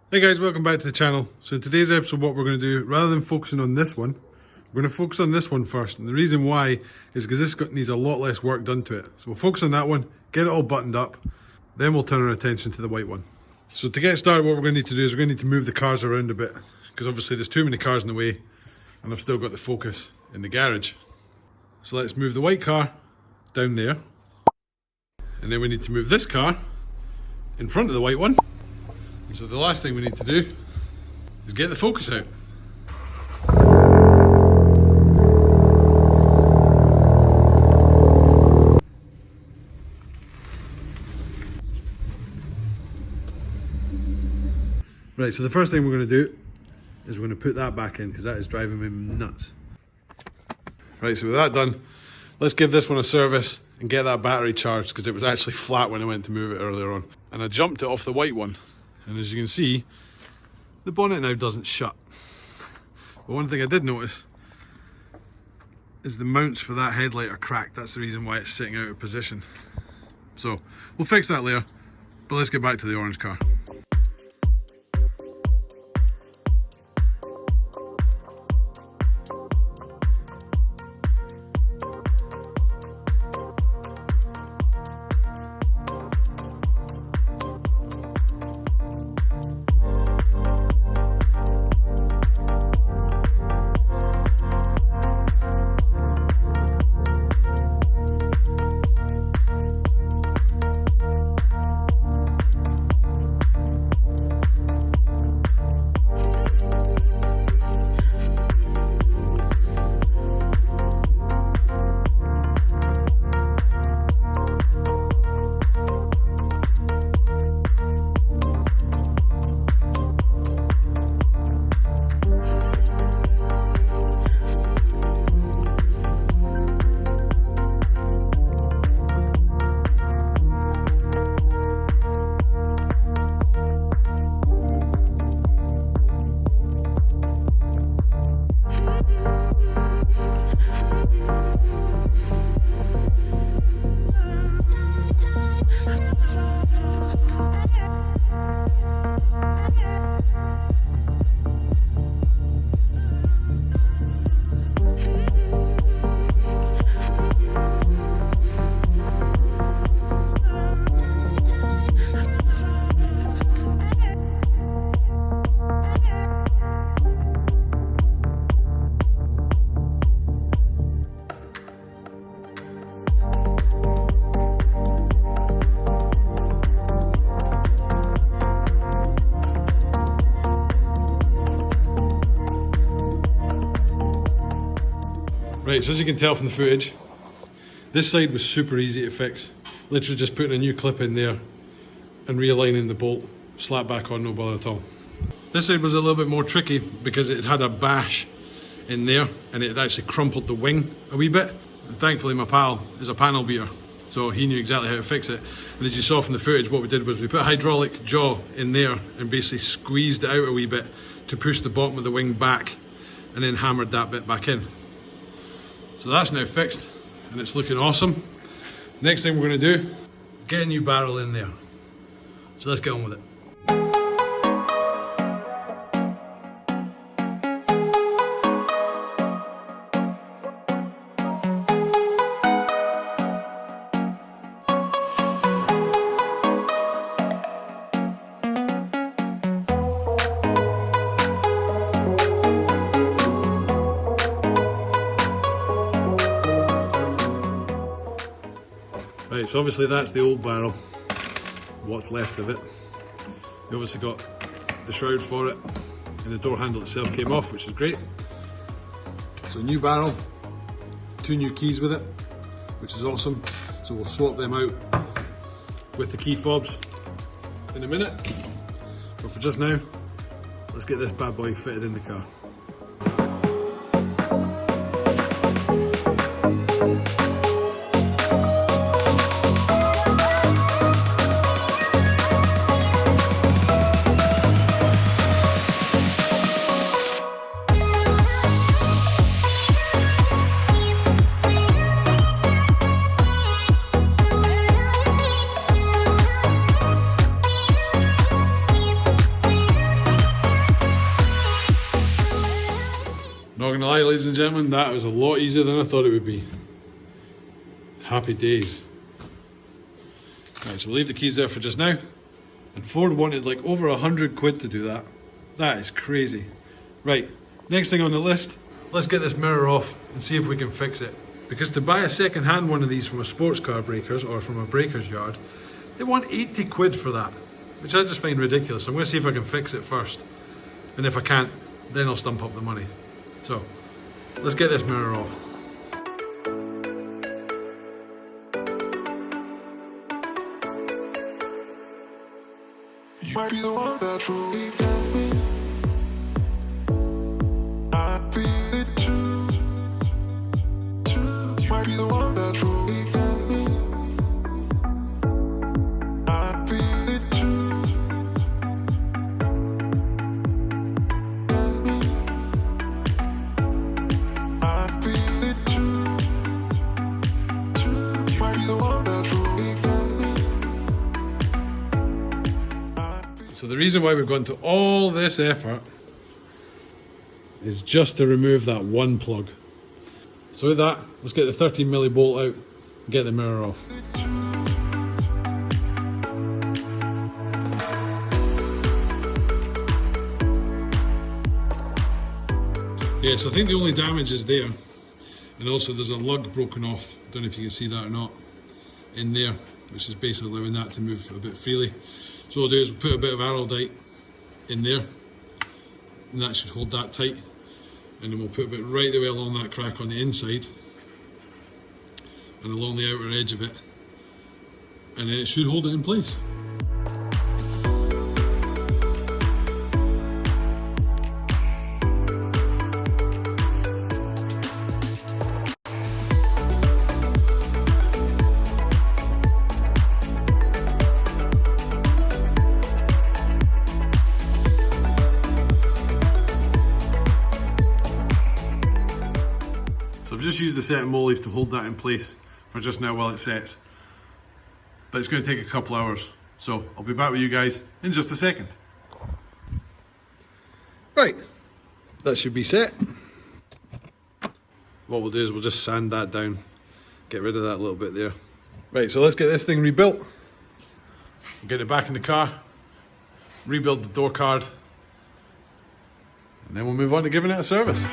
Hey guys, welcome back to the channel. So in today's episode, what we're going to do, rather than focusing on this one, we're going to focus on this one first. And the reason why is because this needs a lot less work done to it. So we'll focus on that one, get it all buttoned up, then we'll turn our attention to the white one. So to get started, what we're going to need to do is we're going to need to move the cars around a bit, because obviously there's too many cars in the way and I've still got the focus in the garage. So let's move the white car down there. And then we need to move this car in front of the white one. So the last thing we need to do is get the focus out. Right, so the first thing we're going to do is we're going to put that back in, because that is driving me nuts. Right, so with that done, let's give this one a service and get that battery charged, because it was actually flat when I went to move it earlier on. And I jumped it off the white one. And as you can see, the bonnet now doesn't shut. But one thing I did notice is the mounts for that headlight are cracked. That's the reason why it's sitting out of position. So we'll fix that later, but let's get back to the orange car. Right, so as you can tell from the footage, this side was super easy to fix. Literally just putting a new clip in there and realigning the bolt, slap back on, no bother at all. This side was a little bit more tricky because it had a bash in there and it had actually crumpled the wing a wee bit. And thankfully my pal is a panel beater, so he knew exactly how to fix it. And as you saw from the footage, what we did was we put a hydraulic jaw in there and basically squeezed it out a wee bit to push the bottom of the wing back, and then hammered that bit back in. So that's now fixed and it's looking awesome. Next thing we're going to do is get a new barrel in there. So let's get on with it. Right, so obviously that's the old barrel, what's left of it. We obviously got the shroud for it, and the door handle itself came off, which is great. So new barrel, 2 new keys with it, which is awesome. So we'll swap them out with the key fobs in a minute. But for just now, let's get this bad boy fitted in the car. Not gonna lie, ladies and gentlemen, that was a lot easier than I thought it would be. Happy days. Right, so we'll leave the keys there for just now. And Ford wanted like over 100 quid to do that. That is crazy. Right, next thing on the list, let's get this mirror off and see if we can fix it. Because to buy a second hand one of these from a sports car breakers or from a breaker's yard, they want 80 quid for that, which I just find ridiculous. I'm going to see if I can fix it first. And if I can't, then I'll stump up the money. So, let's get this mirror off. You might be the one that truly got me. I feel it too. You might be the one that truly got me. I feel it too. I feel it too. You might be the one that truly got me. So the reason why we've gone to all this effort is just to remove that one plug. So with that, let's get the 13mm bolt out and get the mirror off. Yeah, so I think the only damage is there. And also there's a lug broken off, don't know if you can see that or not, in there, which is basically allowing that to move a bit freely. So what we'll do is we'll put a bit of araldite in there, and that should hold that tight. And then we'll put a bit right the way along that crack on the inside and along the outer edge of it, and then it should hold it in place. So I've just used a set of mollies to hold that in place for just now while it sets. But it's going to take a couple hours. So I'll be back with you guys in just a second. Right, that should be set. What we'll do is we'll just sand that down, get rid of that little bit there. Right, so let's get this thing rebuilt. We'll get it back in the car, rebuild the door card, and then we'll move on to giving it a service.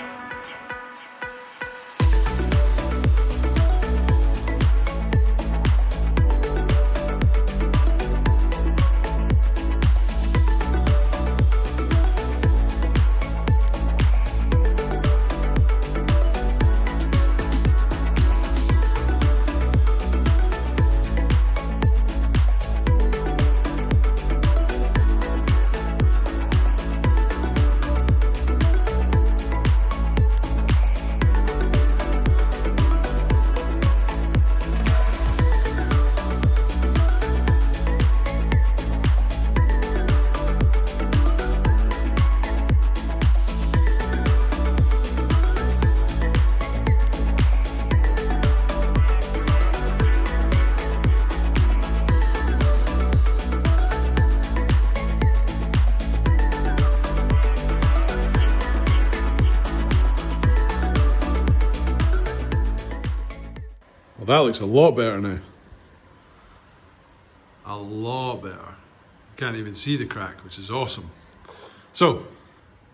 Well, that looks a lot better now. A lot better. Can't even see the crack, which is awesome. So,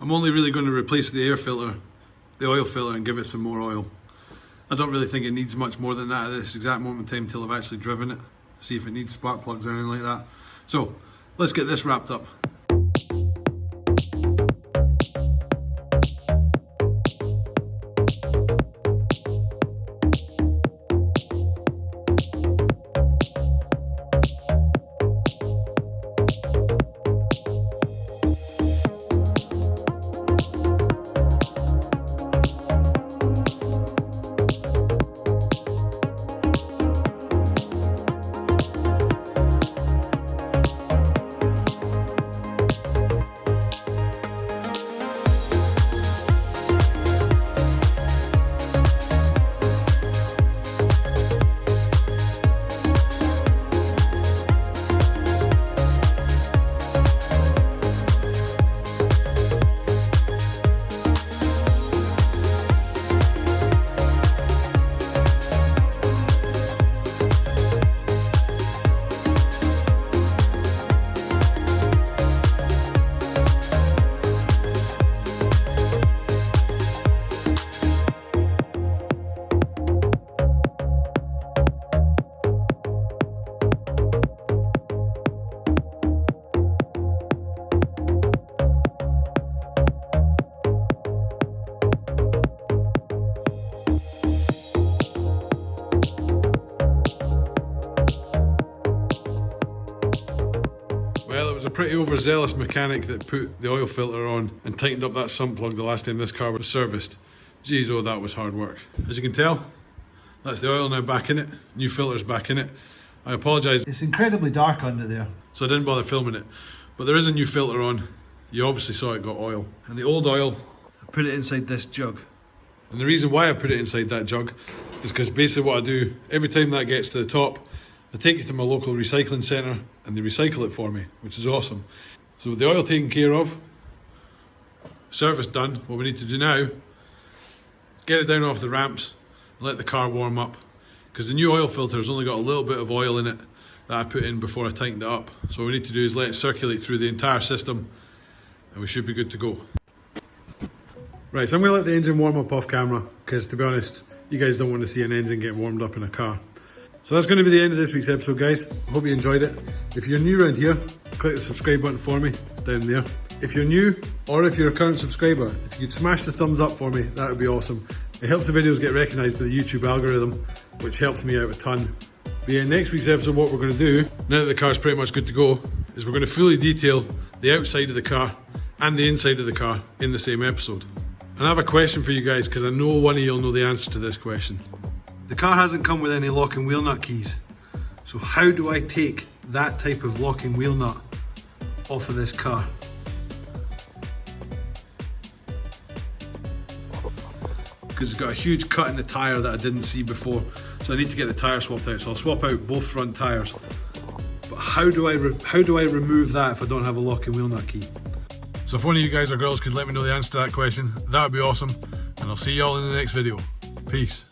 I'm only really going to replace the air filter, the oil filter, and give it some more oil. I don't really think it needs much more than that at this exact moment in time until I've actually driven it. See if it needs spark plugs or anything like that. So, let's get this wrapped up. was a pretty overzealous mechanic that put the oil filter on and tightened up that sump plug the last time this car was serviced. Jeez, oh, that was hard work. As you can tell, that's the oil now back in it, new filter's back in it. I apologise. It's incredibly dark under there. So I didn't bother filming it. But there is a new filter on. You obviously saw it got oil. And the old oil, I put it inside this jug. And the reason why I put it inside that jug is because basically what I do, every time that gets to the top, I take it to my local recycling centre and they recycle it for me, which is awesome. So with the oil taken care of, service done, what we need to do now, get it down off the ramps and let the car warm up. Because the new oil filter has only got a little bit of oil in it that I put in before I tightened it up. So what we need to do is let it circulate through the entire system and we should be good to go. Right, so I'm going to let the engine warm up off camera because, to be honest, you guys don't want to see an engine get warmed up in a car. So that's going to be the end of this week's episode, guys. I hope you enjoyed it. If you're new around here, click the subscribe button for me. It's down there. If you're new, or if you're a current subscriber, if you could smash the thumbs up for me, that would be awesome. It helps the videos get recognised by the YouTube algorithm, which helps me out a ton. But yeah, next week's episode, what we're going to do, now that the car's pretty much good to go, is we're going to fully detail the outside of the car and the inside of the car in the same episode. And I have a question for you guys, because I know one of you'll know the answer to this question. The car hasn't come with any locking wheel nut keys. So how do I take that type of locking wheel nut off of this car? Because it's got a huge cut in the tyre that I didn't see before. So I need to get the tyre swapped out. So I'll swap out both front tyres. But how do I remove that if I don't have a locking wheel nut key? So if one of you guys or girls could let me know the answer to that question, that would be awesome. And I'll see y'all in the next video. Peace.